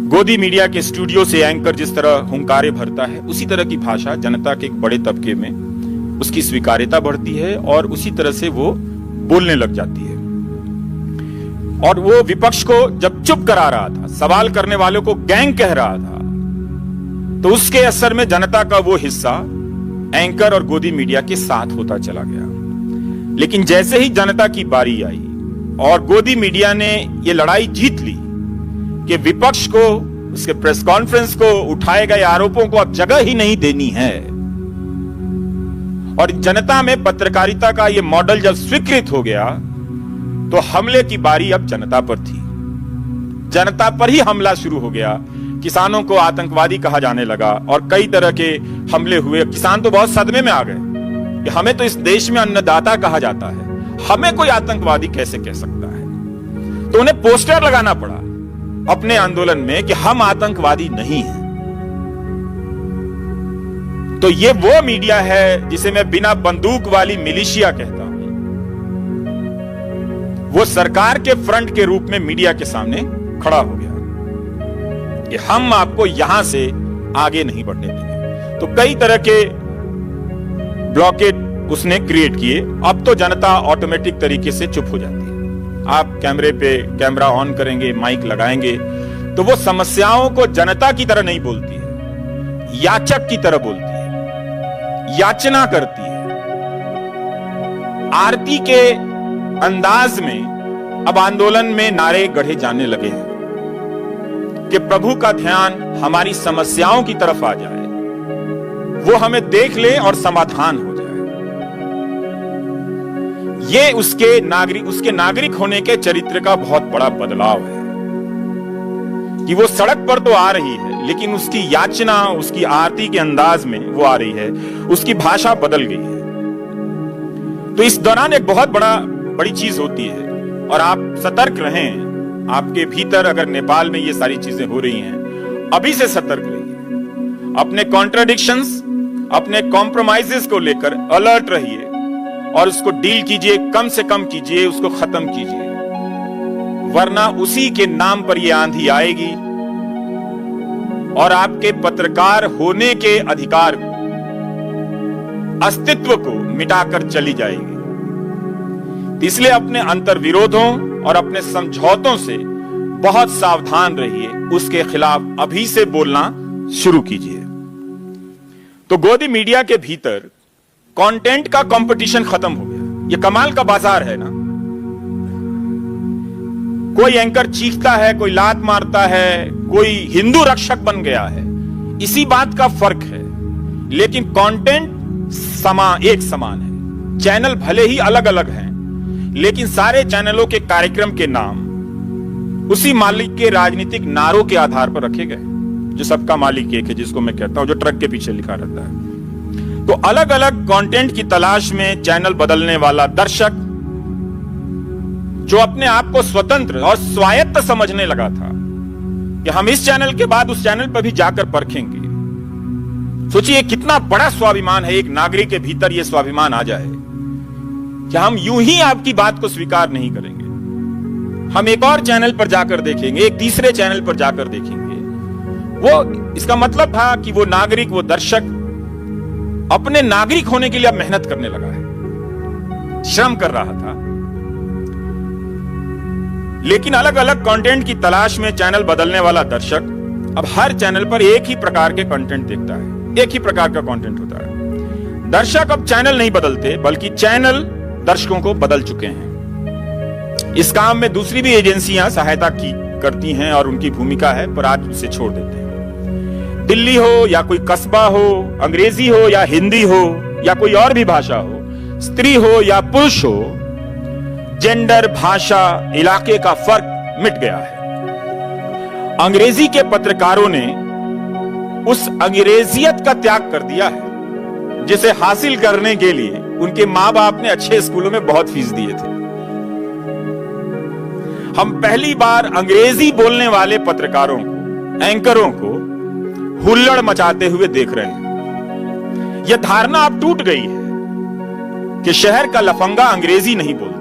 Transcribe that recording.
गोदी मीडिया के स्टूडियो से एंकर जिस तरह हुंकारे भरता है, उसी तरह की भाषा जनता के एक बड़े तबके में उसकी स्वीकार्यता बढ़ती है और उसी तरह से वो बोलने लग जाती है। और वो विपक्ष को जब चुप करा रहा था, सवाल करने वालों को गैंग कह रहा था, तो उसके असर में जनता का वो हिस्सा एंकर और गोदी मीडिया के साथ होता चला गया। लेकिन जैसे ही जनता की बारी आई और गोदी मीडिया ने ये लड़ाई जीत ली कि विपक्ष को उसके प्रेस कॉन्फ्रेंस को उठाए गए आरोपों को अब जगह ही नहीं देनी है, और जनता में पत्रकारिता का यह मॉडल जब स्वीकृत हो गया, तो हमले की बारी अब जनता पर थी। जनता पर ही हमला शुरू हो गया। किसानों को आतंकवादी कहा जाने लगा और कई तरह के हमले हुए। किसान तो बहुत सदमे में आ गए कि हमें तो इस देश में अन्नदाता कहा जाता है, हमें कोई आतंकवादी कैसे कह सकता है। तो उन्हें पोस्टर लगाना पड़ा अपने आंदोलन में कि हम आतंकवादी नहीं हैं। तो ये वो मीडिया है जिसे मैं बिना बंदूक वाली मिलिशिया कहता हूं। वो सरकार के फ्रंट के रूप में मीडिया के सामने खड़ा हो गया कि हम आपको यहां से आगे नहीं बढ़ने देंगे। तो कई तरह के ब्लॉकेड उसने क्रिएट किए। अब तो जनता ऑटोमेटिक तरीके से चुप हो जाती है। आप कैमरे पे कैमरा ऑन करेंगे, माइक लगाएंगे, तो वो समस्याओं को जनता की तरह नहीं बोलती है, याचक की तरह बोलती है, याचना करती है। आरती के अंदाज में अब आंदोलन में नारे गढ़े जाने लगे हैं कि प्रभु का ध्यान हमारी समस्याओं की तरफ आ जाए, वो हमें देख ले और समाधान हो जाए। ये उसके नागरिक होने के चरित्र का बहुत बड़ा बदलाव है कि वो सड़क पर तो आ रही है, लेकिन उसकी याचना, उसकी आरती के अंदाज में वो आ रही है, उसकी भाषा बदल गई है। तो इस दौरान एक बहुत बड़ी चीज होती है, और आप सतर्क रहें। आपके भीतर अगर नेपाल में ये सारी चीजें हो रही हैं, अभी से सतर्क रहिए। अपने कॉन्ट्राडिक्शंस, अपने कॉम्प्रोमाइजेस को लेकर अलर्ट रहिए और उसको डील कीजिए, कम से कम कीजिए, उसको खत्म कीजिए, वरना उसी के नाम पर यह आंधी आएगी और आपके पत्रकार होने के अधिकार को, अस्तित्व को मिटाकर चली जाएगी। इसलिए अपने अंतर्विरोधों और अपने समझौतों से बहुत सावधान रहिए, उसके खिलाफ अभी से बोलना शुरू कीजिए। तो गोदी मीडिया के भीतर कंटेंट का कंपटीशन खत्म हो गया। ये कमाल का बाजार है ना। कोई एंकर चीखता है, कोई लात मारता है, कोई हिंदू रक्षक बन गया है, इसी बात का फर्क है। लेकिन कंटेंट एक समान है। चैनल भले ही अलग अलग हैं, लेकिन सारे चैनलों के कार्यक्रम के नाम उसी मालिक के राजनीतिक नारों के आधार पर रखे गए, जो सबका मालिक एक है, जिसको मैं कहता हूं, जो ट्रक के पीछे लिखा रहता है। तो अलग अलग कंटेंट की तलाश में चैनल बदलने वाला दर्शक, जो अपने आप को स्वतंत्र और स्वायत्त समझने लगा था कि हम इस चैनल के बाद उस चैनल पर भी जाकर परखेंगे। सोचिए कितना बड़ा स्वाभिमान है एक नागरिक के भीतर। यह स्वाभिमान आ जाए कि हम यूं ही आपकी बात को स्वीकार नहीं करेंगे, हम एक और चैनल पर जाकर देखेंगे, एक तीसरे चैनल पर जाकर देखेंगे। वो इसका मतलब था कि वो नागरिक, वो दर्शक अपने नागरिक होने के लिए अब मेहनत करने लगा है, श्रम कर रहा था। लेकिन अलग अलग कंटेंट की तलाश में चैनल बदलने वाला दर्शक अब हर चैनल पर एक ही प्रकार के कंटेंट देखता है, एक ही प्रकार का कंटेंट होता है। दर्शक अब चैनल नहीं बदलते, बल्कि चैनल दर्शकों को बदल चुके हैं। इस काम में दूसरी भी एजेंसियां सहायता करती हैं और उनकी भूमिका है, पर आज उसे छोड़ देते हैं। दिल्ली हो या कोई कस्बा हो, अंग्रेजी हो या हिंदी हो या कोई और भी भाषा हो, स्त्री हो या पुरुष हो, जेंडर, भाषा, इलाके का फर्क मिट गया है। अंग्रेजी के पत्रकारों ने उस अंग्रेजियत का त्याग कर दिया है जिसे हासिल करने के लिए उनके मां बाप ने अच्छे स्कूलों में बहुत फीस दिए थे। हम पहली बार अंग्रेजी बोलने वाले पत्रकारों को, एंकरों को हुल्लड़ मचाते हुए देख रहे हैं। यह धारणा अब टूट गई है कि शहर का लफंगा अंग्रेजी नहीं बोलता।